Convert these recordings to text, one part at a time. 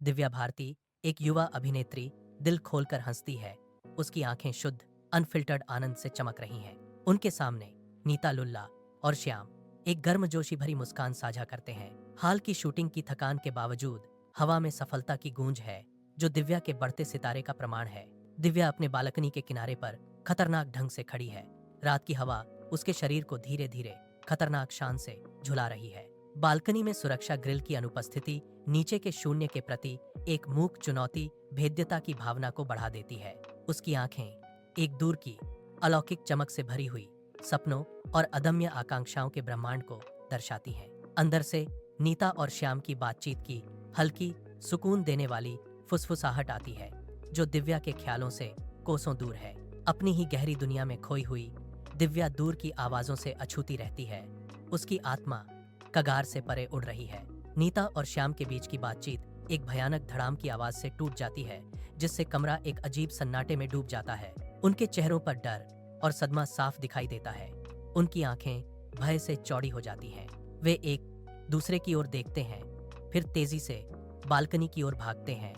दिव्या भारती एक युवा अभिनेत्री दिल खोलकर हंसती है। उसकी आंखें शुद्ध अनफिल्टर्ड आनंद से चमक रही हैं। उनके सामने नीता लुल्ला और श्याम एक गर्मजोशी भरी मुस्कान साझा करते हैं। हाल की शूटिंग की थकान के बावजूद हवा में सफलता की गूंज है, जो दिव्या के बढ़ते सितारे का प्रमाण है। दिव्या अपने बालकनी के किनारे पर खतरनाक ढंग से खड़ी है। रात की हवा उसके शरीर को धीरे धीरे खतरनाक शान से झुला रही है। बालकनी में सुरक्षा ग्रिल की अनुपस्थिति नीचे के शून्य के प्रति एक मूक चुनौती भेद्यता की भावना को बढ़ा देती है। उसकी आंखें एक दूर की अलौकिक चमक से भरी हुई सपनों और अदम्य आकांक्षाओं के ब्रह्मांड को दर्शाती हैं। अंदर से नीता और श्याम की बातचीत की हल्की सुकून देने वाली फुसफुसाहट आती है, जो दिव्या के ख्यालों से कोसों दूर है। अपनी ही गहरी दुनिया में खोई हुई दिव्या दूर की आवाजों से अछूती रहती है। उसकी आत्मा कगार से परे उड़ रही है। नीता और श्याम के बीच की बातचीत एक भयानक धड़ाम की आवाज से टूट जाती है, जिससे कमरा एक अजीब सन्नाटे में डूब जाता है। उनके चेहरों पर डर और सदमा साफ दिखाई देता है। उनकी आंखें भय से चौड़ी हो जाती हैं। वे एक दूसरे की ओर देखते हैं, फिर तेजी से बालकनी की ओर भागते हैं।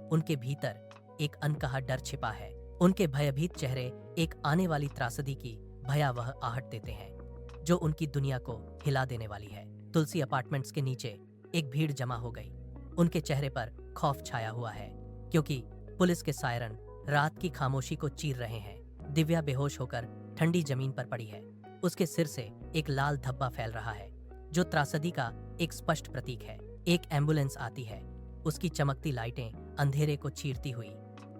उनके भीतर एक अनकहा डर छिपा है। उनके भयभीत चेहरे एक आने वाली त्रासदी की भयावह आहट देते हैं, जो उनकी दुनिया को हिला देने वाली है। तुलसी अपार्टमेंट्स के नीचे एक भीड़ जमा हो गई। उनके चेहरे पर खौफ छाया हुआ है, क्योंकि पुलिस के सायरन रात की खामोशी को चीर रहे हैं। दिव्या बेहोश होकर ठंडी जमीन पर पड़ी है। उसके सिर से एक लाल धब्बा फैल रहा है, जो त्रासदी का एक स्पष्ट प्रतीक है। एक एम्बुलेंस आती है, उसकी चमकती लाइटें अंधेरे को चीरती हुई।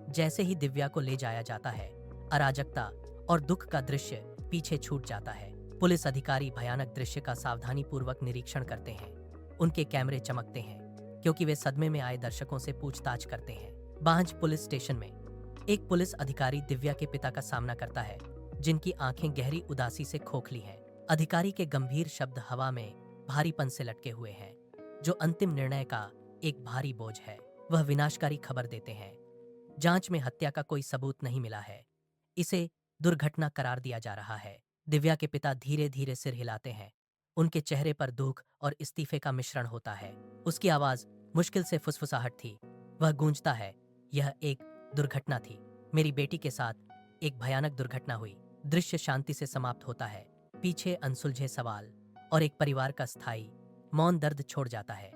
जैसे ही दिव्या को ले जाया जाता है, अराजकता और दुख का दृश्य पीछे छूट जाता है। पुलिस अधिकारी भयानक दृश्य का सावधानीपूर्वक निरीक्षण करते हैं। उनके कैमरे चमकते हैं, क्योंकि वे सदमे में आए दर्शकों से पूछताछ करते हैं। बांझ पुलिस स्टेशन में एक पुलिस अधिकारी दिव्या के पिता का सामना करता है, जिनकी आंखें गहरी उदासी से खोखली हैं। अधिकारी के गंभीर शब्द हवा में भारीपन से लटके हुए हैं, जो अंतिम निर्णय का एक भारी बोझ है। वह विनाशकारी खबर देते हैं, जांच में हत्या का कोई सबूत नहीं मिला है, इसे दुर्घटना करार दिया जा रहा है। दिव्या के पिता धीरे धीरे सिर हिलाते हैं। उनके चेहरे पर दुख और इस्तीफे का मिश्रण होता है। उसकी आवाज मुश्किल से फुसफुसाहट थी। वह गूंजता है, यह एक दुर्घटना थी। मेरी बेटी के साथ एक भयानक दुर्घटना हुई। दृश्य शांति से समाप्त होता है। पीछे अनसुलझे सवाल और एक परिवार का स्थायी मौन दर्द छोड़ जाता है।